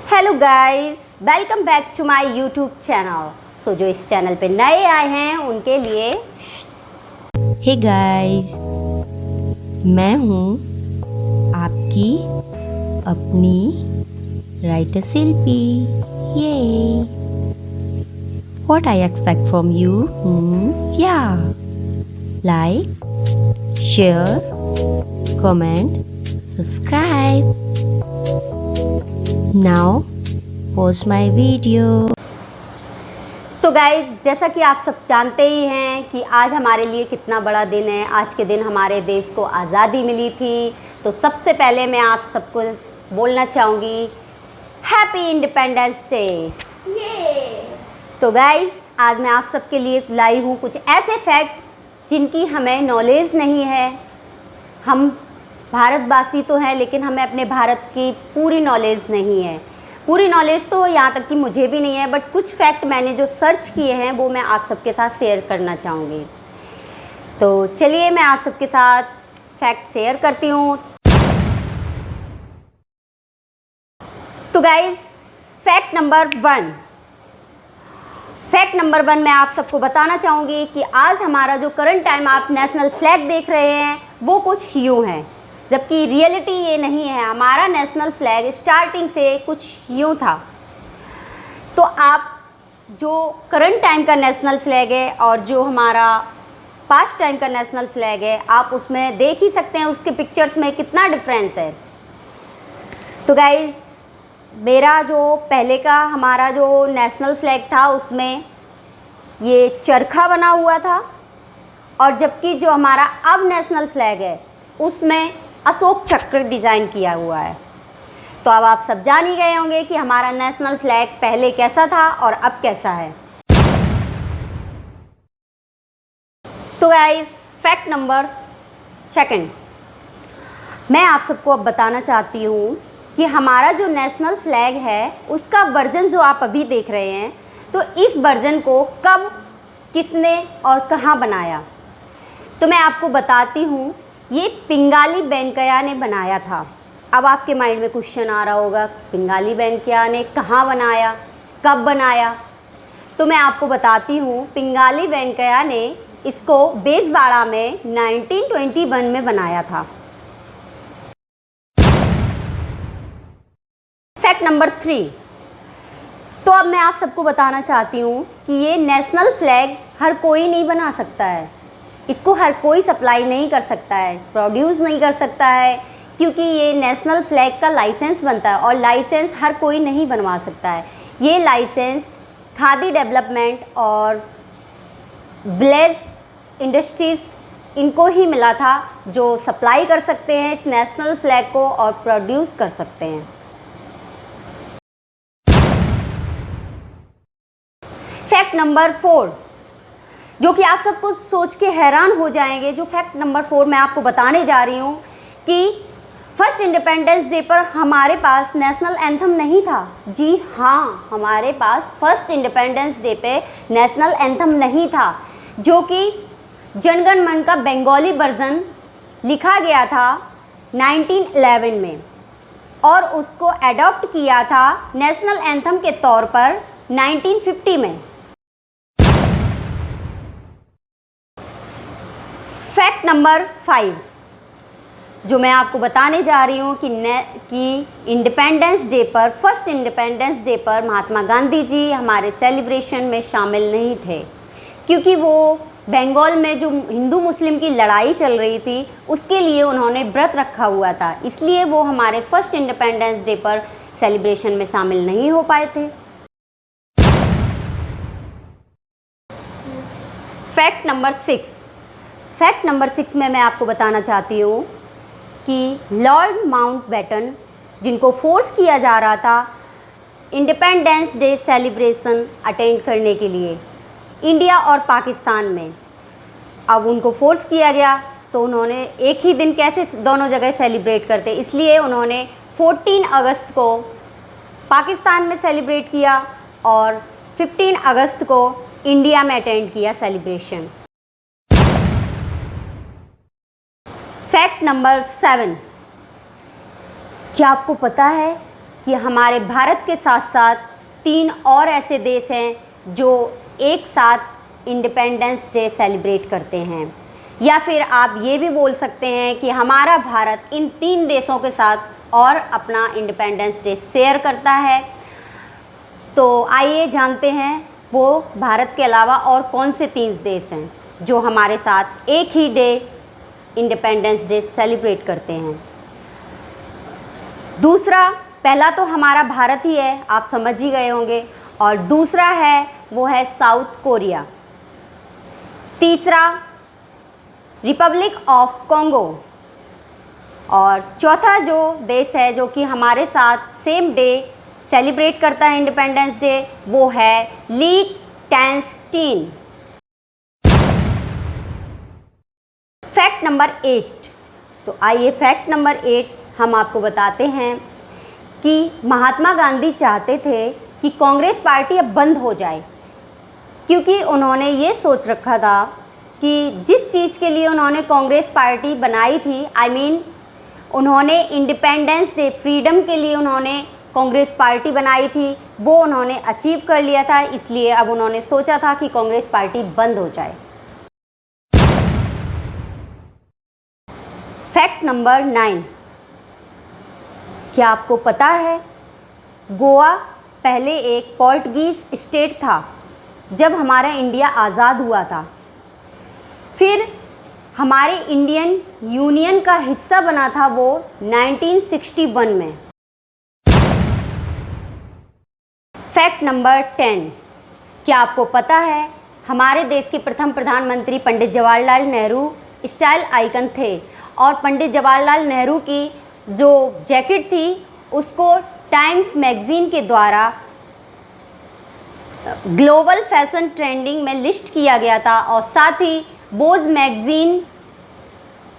Hello guys, welcome back to my YouTube channel. So जो इस channel पे नए आए हैं उनके लिए हे गाइस, मैं हूँ आपकी अपनी राइटर शिल्पी। ये what I expect from you? क्या like, share, comment, subscribe. Now watch my video. तो गाइस, जैसा कि आप सब जानते ही हैं कि आज हमारे लिए कितना बड़ा दिन है। आज के दिन हमारे देश को आज़ादी मिली थी। तो सबसे पहले मैं आप सबको बोलना चाहूँगी हैप्पी इंडिपेंडेंस डे। तो गाइस, आज मैं आप सबके लिए लाई हूँ कुछ ऐसे फैक्ट जिनकी हमें नॉलेज नहीं है। हम भारतवासी तो हैं, लेकिन हमें अपने भारत की पूरी नॉलेज नहीं है। पूरी नॉलेज तो यहाँ तक कि मुझे भी नहीं है, बट कुछ फैक्ट मैंने जो सर्च किए हैं वो मैं आप सबके साथ शेयर करना चाहूँगी। तो चलिए मैं आप सबके साथ फैक्ट शेयर करती हूँ। तो गाइस, फैक्ट नंबर वन मैं आप सबको बताना चाहूँगी कि आज हमारा जो करंट टाइम आप नेशनल फ्लैग देख रहे हैं वो कुछ यूँ है, जबकि रियलिटी ये नहीं है। हमारा नेशनल फ्लैग स्टार्टिंग से कुछ यूँ था। तो आप जो करंट टाइम का नेशनल फ्लैग है और जो हमारा पास्ट टाइम का नेशनल फ्लैग है, आप उसमें देख ही सकते हैं उसके पिक्चर्स में कितना डिफरेंस है। तो गाइस, मेरा जो पहले का हमारा जो नेशनल फ्लैग था उसमें ये चरखा बना हुआ था, और जबकि जो हमारा अब नेशनल फ्लैग है उसमें अशोक चक्र डिज़ाइन किया हुआ है। तो अब आप सब जान ही गए होंगे कि हमारा नेशनल फ्लैग पहले कैसा था और अब कैसा है। तो गाइस, फैक्ट नंबर सेकंड मैं आप सबको अब बताना चाहती हूँ कि हमारा जो नेशनल फ्लैग है उसका वर्जन जो आप अभी देख रहे हैं, तो इस वर्जन को कब, किसने और कहाँ बनाया। तो मैं आपको बताती हूँ, ये पिंगाली वेंकैया ने बनाया था। अब आपके माइंड में क्वेश्चन आ रहा होगा, पिंगाली वेंकैया ने कहाँ बनाया, कब बनाया। तो मैं आपको बताती हूँ, पिंगाली वेंकैया ने इसको बेसवाड़ा में 1921 में बनाया था। फैक्ट नंबर 3, तो अब मैं आप सबको बताना चाहती हूँ कि ये नेशनल फ्लैग हर कोई नहीं बना सकता है। इसको हर कोई सप्लाई नहीं कर सकता है, प्रोड्यूस नहीं कर सकता है, क्योंकि ये नेशनल फ्लैग का लाइसेंस बनता है और लाइसेंस हर कोई नहीं बनवा सकता है। ये लाइसेंस खादी डेवलपमेंट और ब्लेज इंडस्ट्रीज़ इनको ही मिला था, जो सप्लाई कर सकते हैं इस नेशनल फ्लैग को और प्रोड्यूस कर सकते हैं। फैक्ट नंबर 4, जो कि आप सबको सोच के हैरान हो जाएंगे। जो फैक्ट नंबर 4 मैं आपको बताने जा रही हूँ कि फर्स्ट इंडिपेंडेंस डे पर हमारे पास नेशनल एंथम नहीं था। जी हाँ, हमारे पास फर्स्ट इंडिपेंडेंस डे पे नेशनल एंथम नहीं था, जो कि जनगण मन का बंगाली वर्जन लिखा गया था 1911 में, और उसको एडॉप्ट किया था नेशनल एंथम के तौर पर 1950 में। फैक्ट नंबर 5, जो मैं आपको बताने जा रही हूँ कि इंडिपेंडेंस डे पर, फर्स्ट इंडिपेंडेंस डे पर महात्मा गांधी जी हमारे सेलिब्रेशन में शामिल नहीं थे, क्योंकि वो बंगाल में जो हिंदू मुस्लिम की लड़ाई चल रही थी उसके लिए उन्होंने व्रत रखा हुआ था, इसलिए वो हमारे फर्स्ट इंडिपेंडेंस डे पर सेलिब्रेशन में शामिल नहीं हो पाए थे। फैक्ट नंबर 6 में मैं आपको बताना चाहती हूँ कि लॉर्ड माउंटबेटन, जिनको फोर्स किया जा रहा था इंडिपेंडेंस डे सेलिब्रेशन अटेंड करने के लिए इंडिया और पाकिस्तान में, अब उनको फोर्स किया गया तो उन्होंने एक ही दिन कैसे दोनों जगह सेलिब्रेट करते, इसलिए उन्होंने 14 अगस्त को पाकिस्तान में सेलिब्रेट किया और 15 अगस्त को इंडिया में अटेंड किया सेलिब्रेशन। फैक्ट नंबर 7, क्या आपको पता है कि कि हमारे भारत के साथ साथ 3 और ऐसे देश हैं जो एक साथ इंडिपेंडेंस डे सेलिब्रेट करते हैं, या फिर आप ये भी बोल सकते हैं कि हमारा भारत इन 3 देशों के साथ और अपना इंडिपेंडेंस डे शेयर करता है। तो आइए जानते हैं वो भारत के अलावा और कौन से 3 देश हैं जो हमारे साथ एक ही डे इंडिपेंडेंस डे सेलिब्रेट करते हैं। दूसरा, पहला तो हमारा भारत ही है, आप समझ ही गए होंगे, और दूसरा है वो है साउथ कोरिया। तीसरा रिपब्लिक ऑफ कॉन्गो, और चौथा जो देश है जो कि हमारे साथ सेम डे सेलिब्रेट करता है इंडिपेंडेंस डे, वो है लिechtenstein। Fact number 8। तो आइए फैक्ट नंबर 8 हम आपको बताते हैं कि महात्मा गांधी चाहते थे कि कांग्रेस पार्टी अब बंद हो जाए, क्योंकि उन्होंने ये सोच रखा था कि जिस चीज़ के लिए उन्होंने कांग्रेस पार्टी बनाई थी, उन्होंने इंडिपेंडेंस डे, फ्रीडम के लिए उन्होंने कांग्रेस पार्टी बनाई थी, वो उन्होंने अचीव कर लिया था। इसलिए अब उन्होंने सोचा था कि कांग्रेस पार्टी बंद हो जाए। Fact number 9। क्या आपको पता है गोवा पहले एक पोर्टुगीज स्टेट था जब हमारा इंडिया आज़ाद हुआ था, फिर हमारे इंडियन यूनियन का हिस्सा बना था वो 1961 में। Fact number 10। क्या आपको पता है हमारे देश के प्रथम प्रधानमंत्री पंडित जवाहरलाल नेहरू स्टाइल आइकन थे, और पंडित जवाहरलाल नेहरू की जो जैकेट थी उसको टाइम्स मैगज़ीन के द्वारा ग्लोबल फैशन ट्रेंडिंग में लिस्ट किया गया था, और साथ ही बोज मैगज़ीन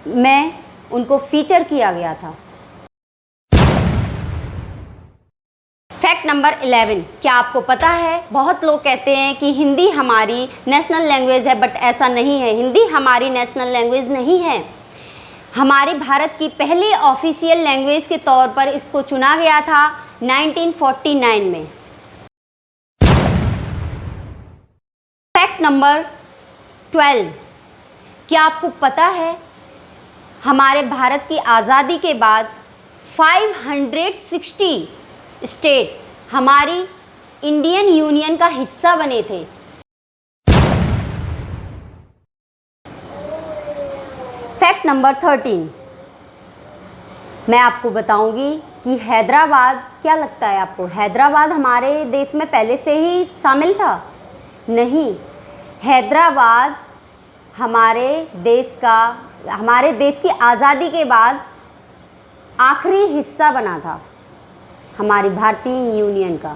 में उनको फीचर किया गया था। Fact number 11। क्या आपको पता है बहुत लोग कहते हैं कि हिंदी हमारी नेशनल लैंग्वेज है, बट ऐसा नहीं है। हिंदी हमारी नेशनल लैंग्वेज नहीं है। हमारे भारत की पहली ऑफिशियल लैंग्वेज के तौर पर इसको चुना गया था 1949 में। Fact number 12। क्या आपको पता है हमारे भारत की आज़ादी के बाद 560 स्टेट हमारी इंडियन यूनियन का हिस्सा बने थे। Fact number 13। मैं आपको बताऊंगी कि हैदराबाद, क्या लगता है आपको, हैदराबाद हमारे देश में पहले से ही शामिल था? नहीं, हैदराबाद हमारे देश की आज़ादी के बाद आखिरी हिस्सा बना था हमारी भारतीय यूनियन का।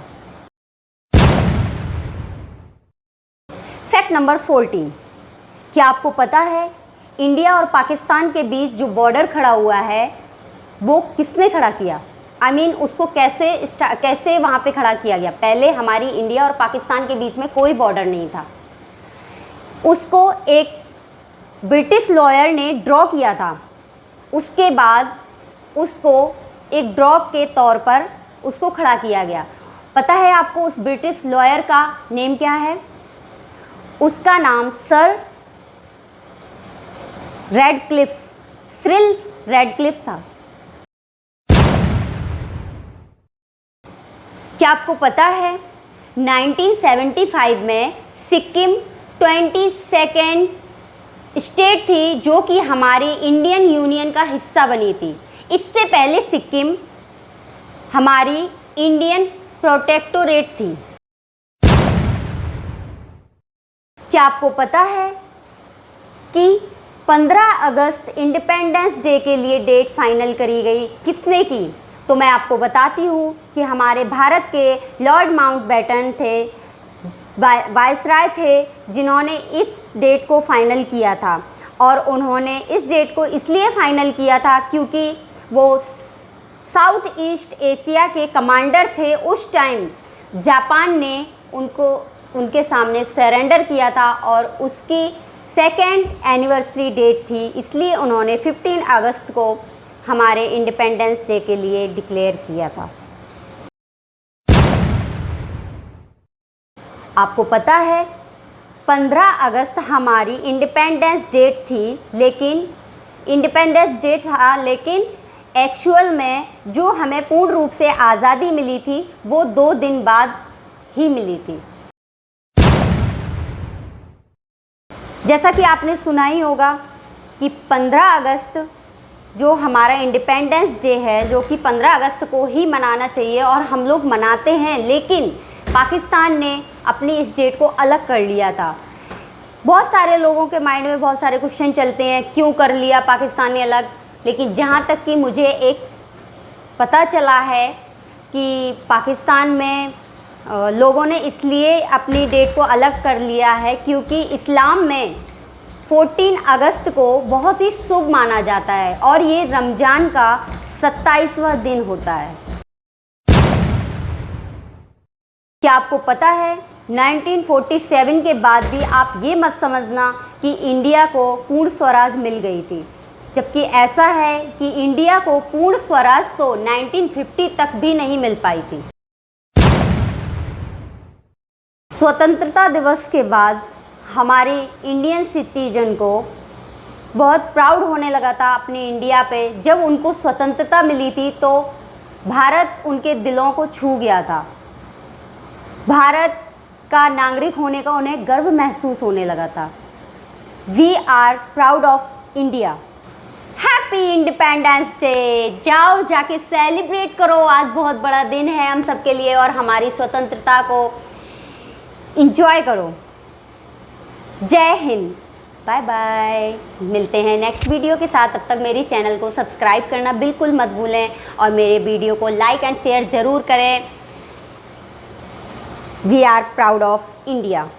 Fact number 14। क्या आपको पता है इंडिया और पाकिस्तान के बीच जो बॉर्डर खड़ा हुआ है वो किसने खड़ा किया? उसको कैसे वहाँ पे खड़ा किया गया? पहले हमारी इंडिया और पाकिस्तान के बीच में कोई बॉर्डर नहीं था, उसको एक ब्रिटिश लॉयर ने ड्रॉ किया था। उसके बाद उसको एक ड्रॉप के तौर पर उसको खड़ा किया गया। पता है आपको उस ब्रिटिश लॉयर का नेम क्या है? उसका नाम सर सिरिल रैडक्लिफ था। क्या आपको पता है 1975 में सिक्किम 22nd स्टेट थी जो कि हमारी इंडियन यूनियन का हिस्सा बनी थी। इससे पहले सिक्किम हमारी इंडियन प्रोटेक्टोरेट थी। क्या आपको पता है कि 15 अगस्त इंडिपेंडेंस डे के लिए डेट फाइनल करी गई, किसने की? तो मैं आपको बताती हूँ कि हमारे भारत के लॉर्ड माउंटबेटन थे, वायसराय थे, जिन्होंने इस डेट को फाइनल किया था। और उन्होंने इस डेट को इसलिए फाइनल किया था क्योंकि वो साउथ ईस्ट एशिया के कमांडर थे। उस टाइम जापान ने उनके सामने सरेंडर किया था और उसकी 2nd एनिवर्सरी डेट थी, इसलिए उन्होंने 15 अगस्त को हमारे इंडिपेंडेंस डे के लिए डिक्लेयर किया था। आपको पता है 15 अगस्त हमारी इंडिपेंडेंस डेट थी, लेकिन एक्चुअल में जो हमें पूर्ण रूप से आज़ादी मिली थी वो 2 दिन बाद ही मिली थी। जैसा कि आपने सुना ही होगा कि 15 अगस्त जो हमारा इंडिपेंडेंस डे है, जो कि 15 अगस्त को ही मनाना चाहिए और हम लोग मनाते हैं, लेकिन पाकिस्तान ने अपनी इस डेट को अलग कर लिया था। बहुत सारे लोगों के माइंड में बहुत सारे क्वेश्चन चलते हैं, क्यों कर लिया पाकिस्तान ने अलग। लेकिन जहाँ तक कि मुझे एक पता चला है कि पाकिस्तान में लोगों ने इसलिए अपनी डेट को अलग कर लिया है क्योंकि इस्लाम में 14 अगस्त को बहुत ही शुभ माना जाता है और ये रमज़ान का 27वां दिन होता है। क्या आपको पता है 1947 के बाद भी आप ये मत समझना कि इंडिया को पूर्ण स्वराज मिल गई थी, जबकि ऐसा है कि इंडिया को पूर्ण स्वराज तो 1950 तक भी नहीं मिल पाई थी। स्वतंत्रता दिवस के बाद हमारे इंडियन सिटीजन को बहुत प्राउड होने लगा था अपने इंडिया पे। जब उनको स्वतंत्रता मिली थी तो भारत उनके दिलों को छू गया था। भारत का नागरिक होने का उन्हें गर्व महसूस होने लगा था। We are proud of India. Happy independence day. जाओ जाके सेलिब्रेट करो, आज बहुत बड़ा दिन है हम सबके लिए और हमारी स्वतंत्रता को एंजॉय करो। जय हिंद, बाय बाय। मिलते हैं नेक्स्ट वीडियो के साथ। तब तक मेरे चैनल को सब्सक्राइब करना बिल्कुल मत भूलें और मेरे वीडियो को लाइक एंड शेयर ज़रूर करें। We are proud of India.